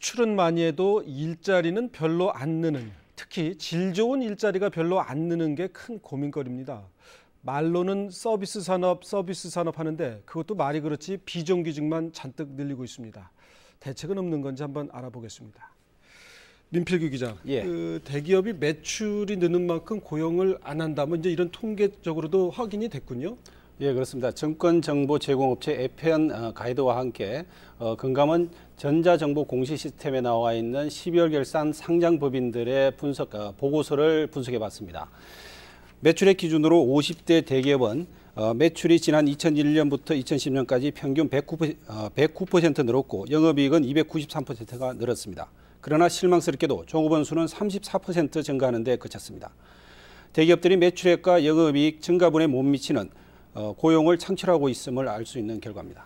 수출은 많이 해도 일자리는 별로 안 느는, 특히 질 좋은 일자리가 별로 안 느는 게 큰 고민거리입니다. 말로는 서비스 산업 하는데 그것도 말이 그렇지 비정규직만 잔뜩 늘리고 있습니다. 대책은 없는 건지 한번 알아보겠습니다. 민필규 기자, 예. 대기업이 매출이 느는 만큼 고용을 안 한다면 이제 이런 통계적으로도 확인이 됐군요. 예, 그렇습니다. 정권정보제공업체 에페언 가이드와 함께 금감원 전자정보 공시 시스템에 나와 있는 12월 결산 상장법인들의 보고서를 분석해 봤습니다. 매출액 기준으로 50대 대기업은 매출이 지난 2001년부터 2010년까지 평균 109% 늘었고 영업이익은 293%가 늘었습니다. 그러나 실망스럽게도 종업원 수는 34% 증가하는 데 그쳤습니다. 대기업들이 매출액과 영업이익 증가분에 못 미치는 고용을 창출하고 있음을 알 수 있는 결과입니다.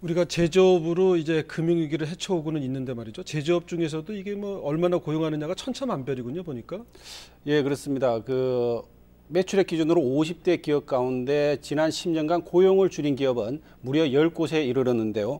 우리가 제조업으로 이제 금융위기를 헤쳐오고는 있는데 말이죠. 제조업 중에서도 이게 뭐 얼마나 고용하느냐가 천차만별이군요, 보니까. 예, 그렇습니다. 매출액 기준으로 50대 기업 가운데 지난 10년간 고용을 줄인 기업은 무려 10곳에 이르렀는데요.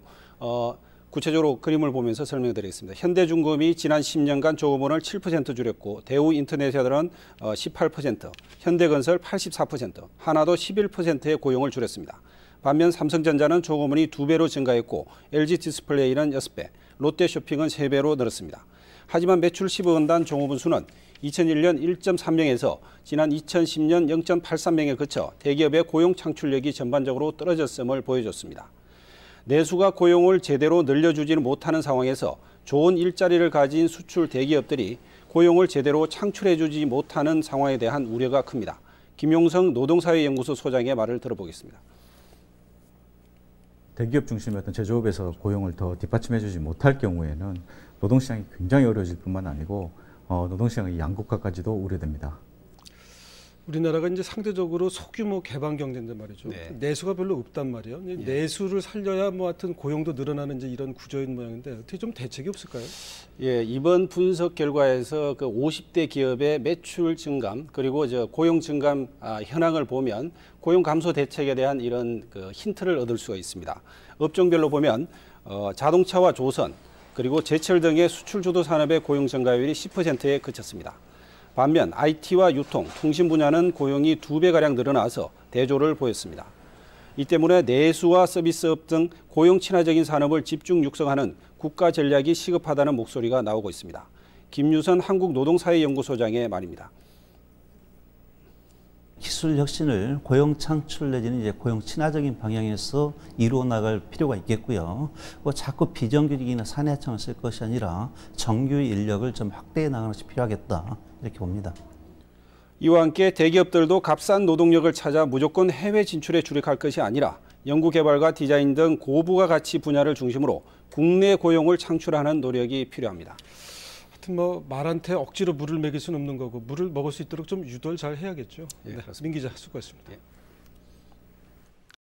구체적으로 그림을 보면서 설명드리겠습니다. 현대중공업이 지난 10년간 조업원을 7% 줄였고 대우인터내셔널은 18%, 현대건설 84%, 하나도 11%의 고용을 줄였습니다. 반면 삼성전자는 조업원이 2배로 증가했고 LG디스플레이는 6배, 롯데쇼핑은 3배로 늘었습니다. 하지만 매출 10억 단 종업원 수는 2001년 1.3명에서 지난 2010년 0.83명에 그쳐 대기업의 고용 창출력이 전반적으로 떨어졌음을 보여줬습니다. 내수가 고용을 제대로 늘려주지는 못하는 상황에서 좋은 일자리를 가진 수출 대기업들이 고용을 제대로 창출해주지 못하는 상황에 대한 우려가 큽니다. 김용성 노동사회연구소 소장의 말을 들어보겠습니다. 대기업 중심의 어떤 제조업에서 고용을 더 뒷받침해주지 못할 경우에는 노동시장이 굉장히 어려워질 뿐만 아니고 노동시장의 양극화까지도 우려됩니다. 우리나라가 이제 상대적으로 소규모 개방 경제인데 말이죠. 네. 내수가 별로 없단 말이에요. 예. 내수를 살려야 뭐 하여튼 고용도 늘어나는 이제 이런 구조인 모양인데 어떻게 좀 대책이 없을까요? 예, 이번 분석 결과에서 50대 기업의 매출 증감 그리고 고용 증감 현황을 보면 고용 감소 대책에 대한 이런 힌트를 얻을 수가 있습니다. 업종별로 보면 자동차와 조선 그리고 제철 등의 수출 주도 산업의 고용 증가율이 10%에 그쳤습니다. 반면 IT와 유통, 통신 분야는 고용이 2배가량 늘어나서 대조를 보였습니다. 이 때문에 내수와 서비스업 등 고용 친화적인 산업을 집중 육성하는 국가 전략이 시급하다는 목소리가 나오고 있습니다. 김유선 한국노동사회연구소장의 말입니다. 기술 혁신을 고용 창출 내지는 이제 고용 친화적인 방향에서 이루어 나갈 필요가 있겠고요. 자꾸 비정규직이나 사내청을 쓸 것이 아니라 정규 인력을 좀 확대해 나가는 것이 필요하겠다. 이렇게 봅니다. 이와 함께 대기업들도 값싼 노동력을 찾아 무조건 해외 진출에 주력할 것이 아니라 연구개발과 디자인 등 고부가 가치 분야를 중심으로 국내 고용을 창출하는 노력이 필요합니다. 하여튼 뭐 말한테 억지로 물을 먹일 수는 없는 거고 물을 먹을 수 있도록 좀 유도를 잘 해야겠죠. 예, 네, 민 기자 수고했습니다. 예.